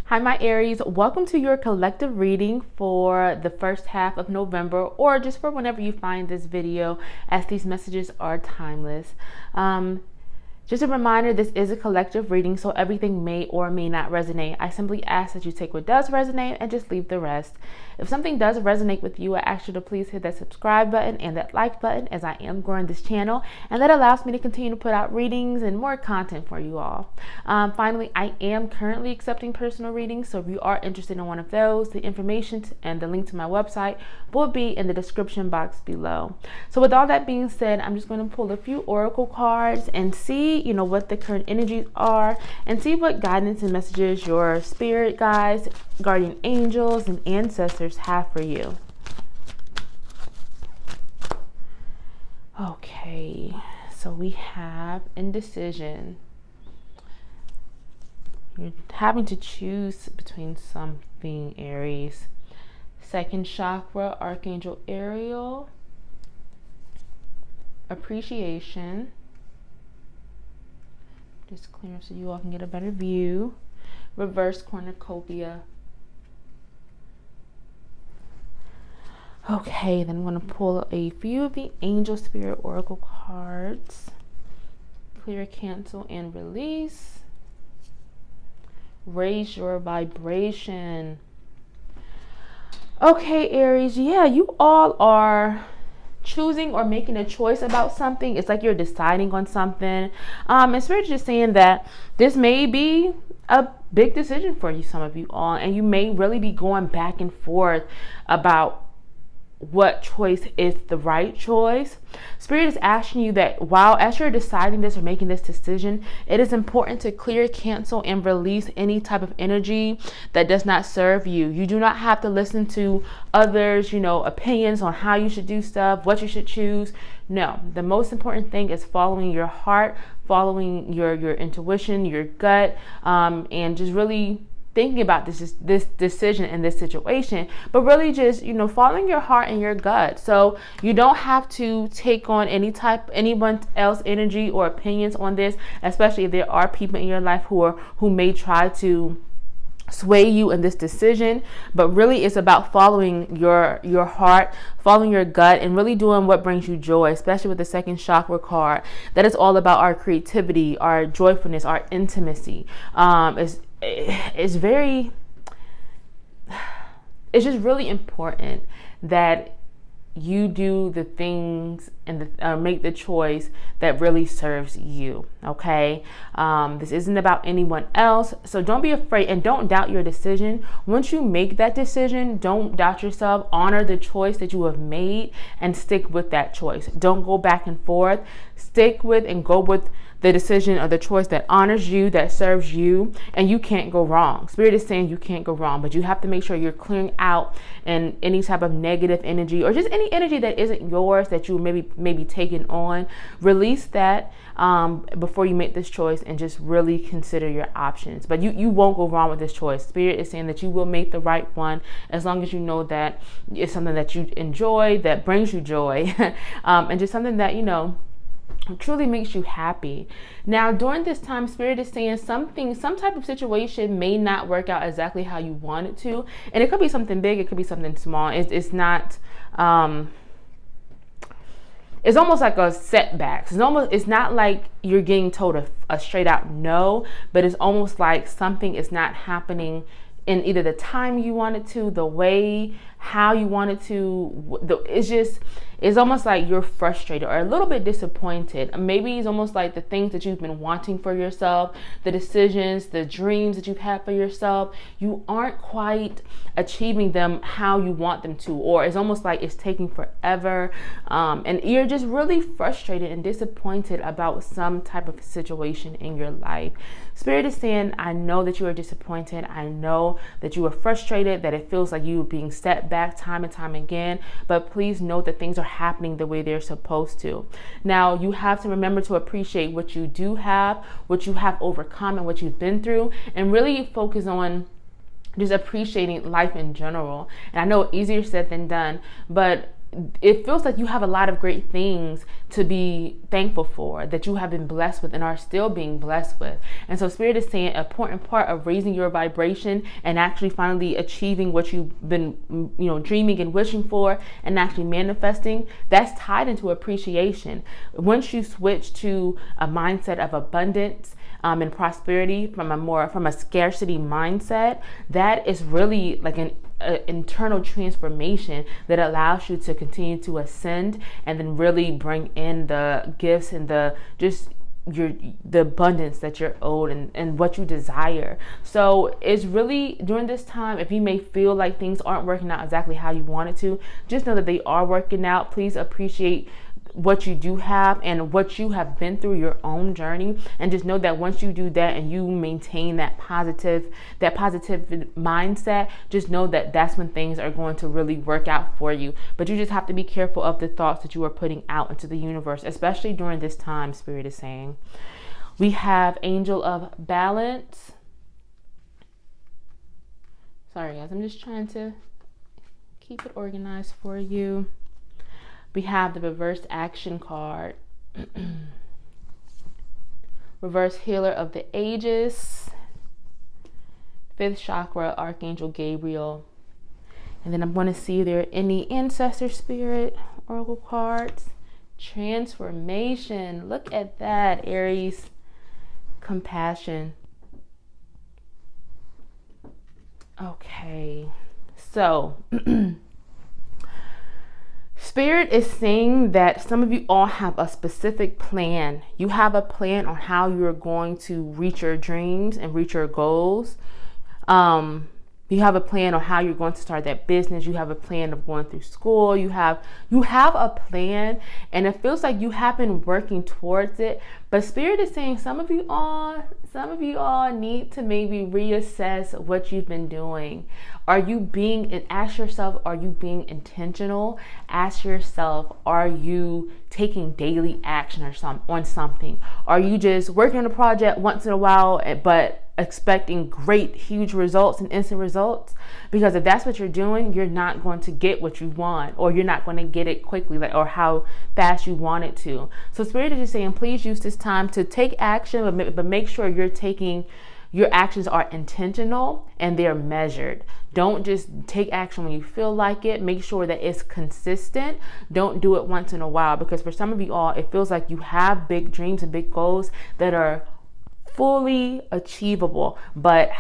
Hi, my Aries. Welcome to your collective reading for the first half of November, or just for whenever you find this video, as these messages are timeless. Just a reminder, this is a collective reading, so everything may or may not resonate. I simply ask that you take what does resonate and just leave the rest. If something does resonate with you, I ask you to please hit that subscribe button and that like button, as I am growing this channel, and that allows me to continue to put out readings and more content for you all. Finally, I am currently accepting personal readings, so if you are interested in one of those, the information and the link to my website will be in the description box below. So with all that being said, I'm just going to pull a few oracle cards and see what the current energies are, and see what guidance and messages your spirit guides, guardian angels, and ancestors have for you. Okay, so we have indecision. You're having to choose between something, Aries. Second chakra, Archangel Ariel. Appreciation. Just clear up so you all can get a better view. Reverse cornucopia. Okay, then I'm going to pull a few of the Angel Spirit Oracle cards. Clear, cancel, and release. Raise your vibration. Okay, Aries, yeah, you all are choosing or making a choice about something. It's like you're deciding on something. And Spirit is just saying that this may be a big decision for you, some of you all, and you may really be going back and forth about what choice is the right choice. Spirit is asking you that as you're deciding this or making this decision, it is important to clear, cancel, and release any type of energy that does not serve you. You do not have to listen to others, opinions on how you should do stuff, what you should choose. No, the most important thing is following your heart, following your intuition, your gut, and just really thinking about this decision in this situation, but really just following your heart and your gut. So you don't have to take on anyone else energy or opinions on this, especially if there are people in your life who may try to sway you in this decision. But really it's about following your heart, following your gut, and really doing what brings you joy, especially with the second chakra card. That is all about our creativity, our joyfulness, our intimacy. It's just really important that you do the things and make the choice that really serves you. Okay, this isn't about anyone else, so don't be afraid and don't doubt your decision. Once you make that decision, don't doubt yourself. Honor the choice that you have made and stick with that choice. Don't go back and forth. Stick with and go with the decision or the choice that honors you, that serves you, and you can't go wrong. Spirit is saying you can't go wrong, but you have to make sure you're clearing out and any type of negative energy or just any energy that isn't yours that you maybe taking on. Release that before you make this choice, and just really consider your options. But you won't go wrong with this choice. Spirit is saying that you will make the right one, as long as you know that it's something that you enjoy, that brings you joy, and just something that truly makes you happy. Now, during this time, Spirit is saying some type of situation may not work out exactly how you want it to, and it could be something big, it could be something small. It's not it's almost like a setback. It's not like you're getting told a straight out no, but it's almost like something is not happening in either the time you want it to, the way, how you want it to. It's almost like you're frustrated or a little bit disappointed. Maybe it's almost like the things that you've been wanting for yourself, the decisions, the dreams that you've had for yourself, you aren't quite achieving them how you want them to, or it's almost like it's taking forever, and you're just really frustrated and disappointed about some type of situation in your life. Spirit is saying, I know that you are disappointed. I know that you are frustrated, that it feels like you are being set back time and time again, but please note that things are happening the way they're supposed to. Now, you have to remember to appreciate what you do have, what you have overcome, and what you've been through, and really focus on just appreciating life in general. And I know easier said than done, but it feels like you have a lot of great things to be thankful for, that you have been blessed with and are still being blessed with. And so Spirit is saying an important part of raising your vibration and actually finally achieving what you've been, dreaming and wishing for and actually manifesting, that's tied into appreciation. Once you switch to a mindset of abundance, and prosperity from a scarcity mindset, that is really like an internal transformation that allows you to continue to ascend and then really bring in the gifts and the abundance that you're owed and what you desire. So it's really during this time, if you may feel like things aren't working out exactly how you want it to, just know that they are working out. Please appreciate what you do have and what you have been through, your own journey, and just know that once you do that and you maintain that positive mindset, just know that that's when things are going to really work out for you. But you just have to be careful of the thoughts that you are putting out into the universe, especially during this time, Spirit is saying. We have Angel of Balance. Sorry guys, I'm just trying to keep it organized for you. We have the reversed action card. Reverse Healer of the Ages. 5th chakra, Archangel Gabriel. And then I'm going to see if there are any ancestor spirit oracle cards. Transformation. Look at that, Aries. Compassion. Okay. So... Spirit is saying that some of you all have a specific plan. You have a plan on how you're going to reach your dreams and reach your goals. You have a plan on how you're going to start that business. You have a plan of going through school. You have a plan, and it feels like you have been working towards it. But Spirit is saying some of you all need to maybe reassess what you've been doing. Ask yourself, are you being intentional? Ask yourself, are you taking daily action on something? Are you just working on a project once in a while, but expecting great, huge results and instant results? Because if that's what you're doing, you're not going to get what you want, or you're not going to get it quickly, or how fast you want it to. So Spirit is just saying, please use this time to take action, but make sure your actions are intentional and they're measured. Don't just take action when you feel like it. Make sure that it's consistent. Don't do it once in a while, because for some of you all, it feels like you have big dreams and big goals that are fully achievable, but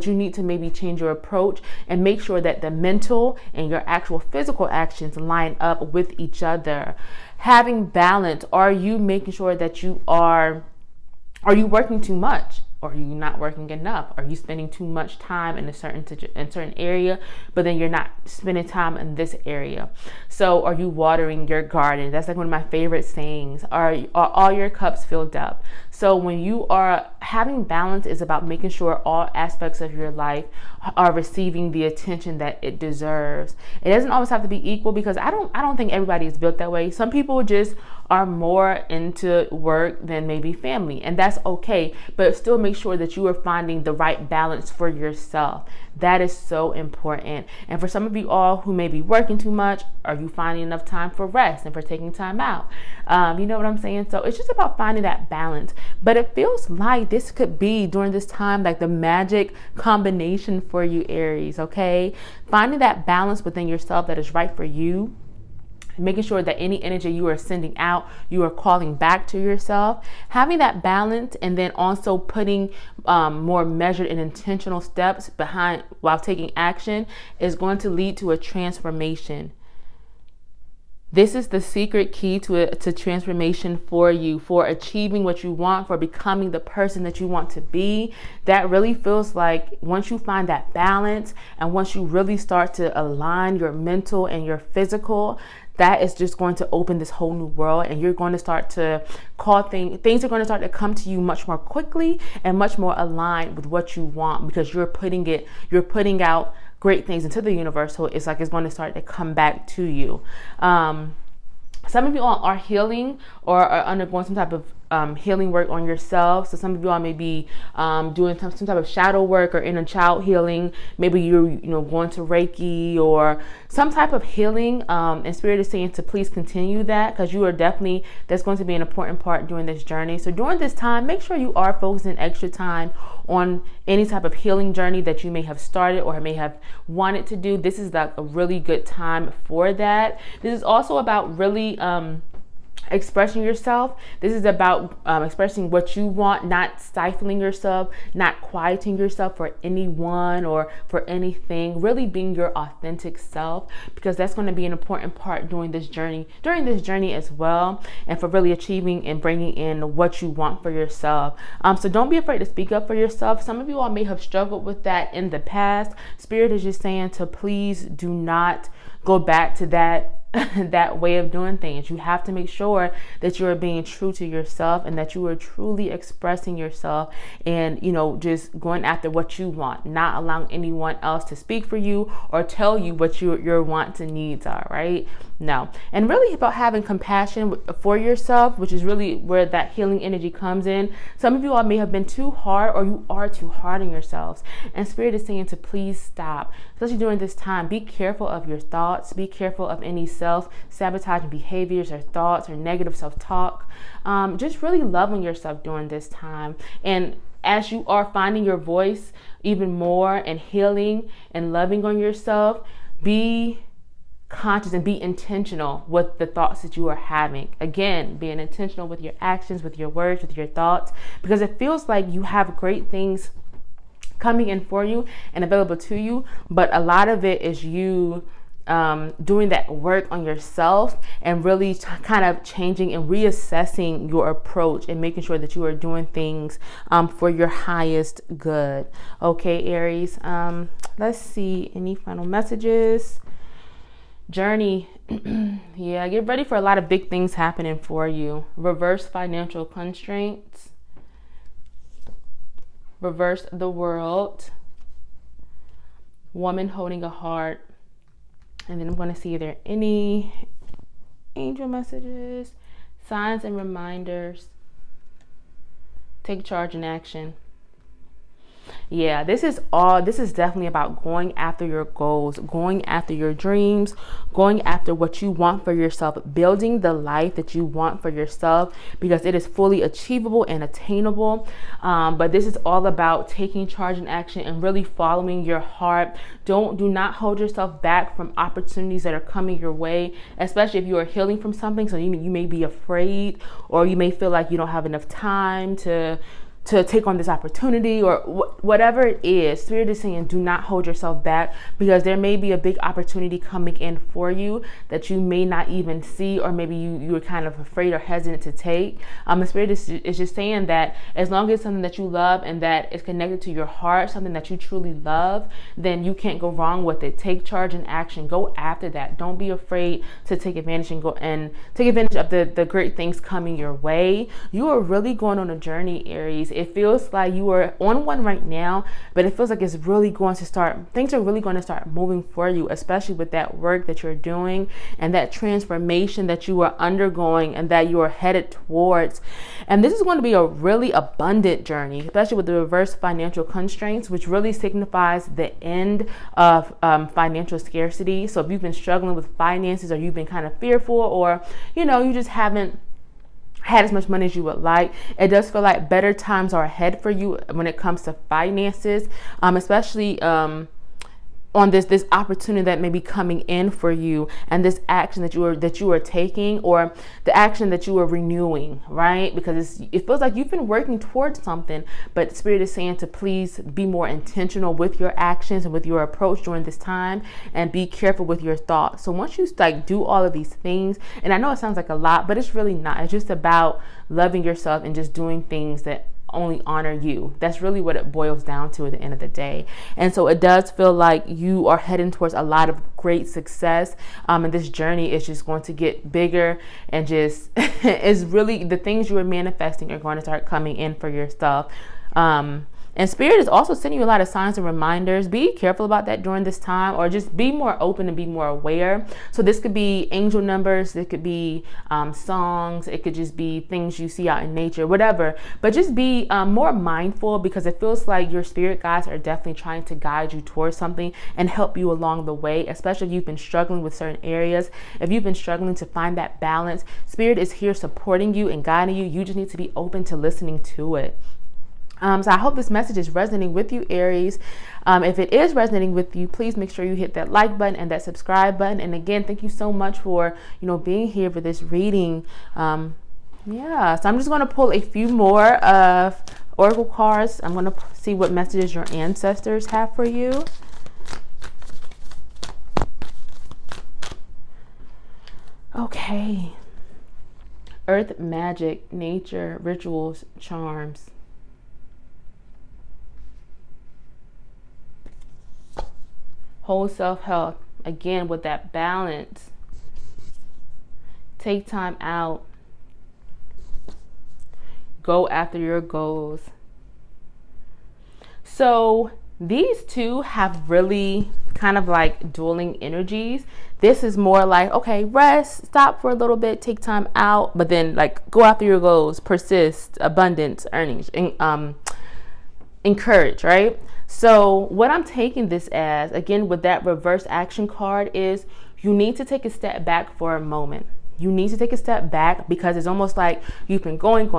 you need to maybe change your approach and make sure that the mental and your actual physical actions line up with each other. Having balance. Are you making sure that are you working too much? Or are you not working enough? Are you spending too much time in a certain area, but then you're not spending time in this area? So are you watering your garden? That's like one of my favorite sayings. Are all your cups filled up? So when you are having balance, is about making sure all aspects of your life are receiving the attention that it deserves. It doesn't always have to be equal, because I don't think everybody is built that way. Some people just are more into work than maybe family, and that's okay, but still make sure that you are finding the right balance for yourself. That is so important. And for some of you all who may be working too much, are you finding enough time for rest and for taking time out? You know what I'm saying? So it's just about finding that balance. But it feels like this could be, during this time, like the magic combination for you, Aries, okay? Finding that balance within yourself that is right for you. Making sure that any energy you are sending out, you are calling back to yourself. Having that balance, and then also putting more measured and intentional steps behind while taking action, is going to lead to a transformation. This is the secret key to transformation for you, for achieving what you want, for becoming the person that you want to be. That really feels like once you find that balance, and once you really start to align your mental and your physical, that is just going to open this whole new world, and you're going to start to call things are going to start to come to you much more quickly and much more aligned with what you want, because you're putting out great things into the universe. So it's like it's going to start to come back to you. Some of you all are healing or are undergoing some type of healing work on yourself. So some of you all may be doing some type of shadow work or inner child healing. Maybe you're going to Reiki or some type of healing. And Spirit is saying to please continue that, because you are definitely, that's going to be an important part during this journey. So during this time, make sure you are focusing extra time on any type of healing journey that you may have started or may have wanted to do. This is like a really good time for that. This is also about really expressing yourself. This is about expressing what you want, not stifling yourself, not quieting yourself for anyone or for anything, really being your authentic self, because that's going to be an important part during this journey as well, and for really achieving and bringing in what you want for yourself. So don't be afraid to speak up for yourself. Some of you all may have struggled with that in the past. Spirit is just saying to please do not go back to that that way of doing things. You have to make sure that you are being true to yourself and that you are truly expressing yourself and, just going after what you want, not allowing anyone else to speak for you or tell you what your wants and needs are, right? No. And really about having compassion for yourself, which is really where that healing energy comes in. Some of you all may have been too hard, or you are too hard on yourselves. And Spirit is saying to please stop, especially during this time. Be careful of your thoughts. Be careful of any self-sabotaging behaviors or thoughts or negative self-talk. Just really loving yourself during this time. And as you are finding your voice even more and healing and loving on yourself, be conscious and be intentional with the thoughts that you are having. Again, being intentional with your actions, with your words, with your thoughts, because it feels like you have great things coming in for you and available to you, but a lot of it is you doing that work on yourself and really kind of changing and reassessing your approach and making sure that you are doing things for your highest good. Okay, Aries, let's see any final messages. Journey. Yeah, get ready for a lot of big things happening for you. Reverse financial constraints. Reverse the world. Woman holding a heart. And then I'm going to see if there are any angel messages, signs and reminders. Take charge and action. Yeah, this is definitely about going after your goals, going after your dreams, going after what you want for yourself, building the life that you want for yourself, because it is fully achievable and attainable. But this is all about taking charge and action and really following your heart. Do not hold yourself back from opportunities that are coming your way, especially if you are healing from something. So you may be afraid, or you may feel like you don't have enough time to take on this opportunity, or whatever it is. Spirit is saying do not hold yourself back, because there may be a big opportunity coming in for you that you may not even see, or maybe you are kind of afraid or hesitant to take. The Spirit is just saying that as long as it's something that you love and that is connected to your heart, something that you truly love, then you can't go wrong with it. Take charge and action. Go after that. Don't be afraid to take advantage and take advantage of the great things coming your way. You are really going on a journey, Aries. It feels like you are on one right now, but it feels like things are really going to start moving for you, especially with that work that you're doing and that transformation that you are undergoing and that you are headed towards. And this is going to be a really abundant journey, especially with the reverse financial constraints, which really signifies the end of financial scarcity. So if you've been struggling with finances, or you've been kind of fearful, or you just haven't had as much money as you would like, it does feel like better times are ahead for you when it comes to finances, especially on this opportunity that may be coming in for you, and this action that you are taking, or the action that you are renewing, right? Because it feels like you've been working towards something, but Spirit is saying to please be more intentional with your actions and with your approach during this time, and be careful with your thoughts. So once you do all of these things, and I know it sounds like a lot, but it's really not. It's just about loving yourself and just doing things that only honor you. That's really what it boils down to at the end of the day. And so it does feel like you are heading towards a lot of great success, and this journey is just going to get bigger, and just is really the things you are manifesting are going to start coming in for yourself. And Spirit is also sending you a lot of signs and reminders. Be careful about that during this time, or just be more open and be more aware. So this could be angel numbers, it could be songs, it could just be things you see out in nature, whatever. But just be more mindful, because it feels like your spirit guides are definitely trying to guide you towards something and help you along the way, especially if you've been struggling with certain areas. If you've been struggling to find that balance, Spirit is here supporting you and guiding you. You just need to be open to listening to it. So I hope this message is resonating with you, Aries. If it is resonating with you, please make sure you hit that like button and that subscribe button. And again, thank you so much for, being here for this reading. So I'm just going to pull a few more of oracle cards. I'm going to see what messages your ancestors have for you. Okay. Earth magic, nature, rituals, charms. Whole self-health, again with that balance. Take time out. Go after your goals. So these two have really kind of like dueling energies. This is more like, okay, rest, stop for a little bit, take time out, but then like go after your goals, persist, abundance, earnings, encourage, right? So what I'm taking this as, again, with that reverse action card, is you need to take a step back for a moment. You need to take a step back, because it's almost like you've been going.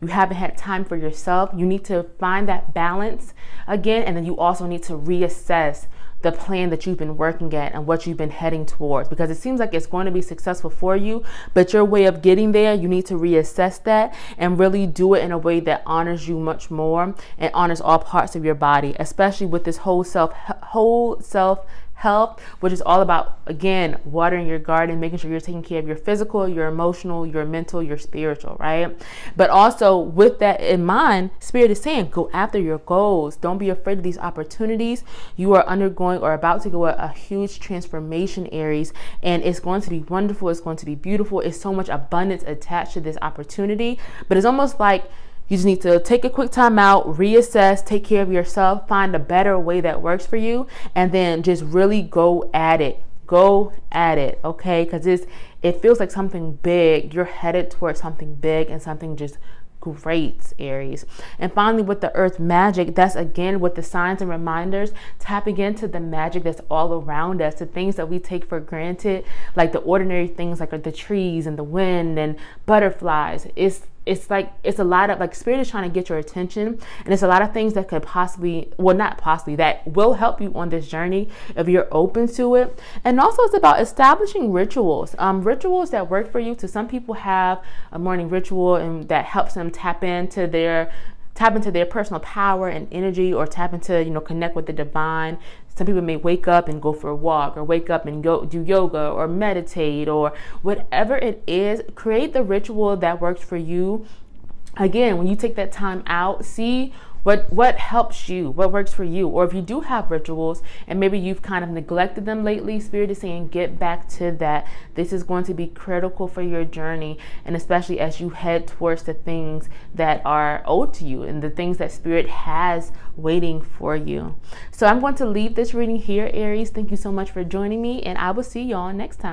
You haven't had time for yourself. You need to find that balance again. And then you also need to reassess the plan that you've been working at and what you've been heading towards, because it seems like it's going to be successful for you, but your way of getting there, you need to reassess that and really do it in a way that honors you much more and honors all parts of your body, especially with this whole self health, which is all about, again, watering your garden, making sure you're taking care of your physical, your emotional, your mental, your spiritual, right? But also with that in mind, Spirit is saying, go after your goals. Don't be afraid of these opportunities. You are undergoing or about to go a huge transformation, Aries, and it's going to be wonderful. It's going to be beautiful. It's so much abundance attached to this opportunity, but it's almost like you just need to take a quick time out, reassess, take care of yourself, find a better way that works for you, and then just really go at it. Go at it, okay? Because it feels like something big. You're headed towards something big and something just great, Aries. And finally, with the earth magic, that's again with the signs and reminders, tapping into the magic that's all around us, the things that we take for granted, like the ordinary things like the trees and the wind and butterflies. It's like, it's a lot of like, Spirit is trying to get your attention, and it's a lot of things that could possibly, well, not possibly, that will help you on this journey if you're open to it. And also it's about establishing rituals, rituals that work for you. So some people have a morning ritual and that helps them tap into their personal power and energy, or tap into, connect with the divine. Some people may wake up and go for a walk, or wake up and go do yoga or meditate, or whatever it is. Create the ritual that works for you. Again, when you take that time out, see what helps you, what works for you. Or if you do have rituals and maybe you've kind of neglected them lately, Spirit is saying get back to that. This is going to be critical for your journey, and especially as you head towards the things that are owed to you and the things that Spirit has waiting for you. So I'm going to leave this reading here, Aries. Thank you so much for joining me, and I will see y'all next time.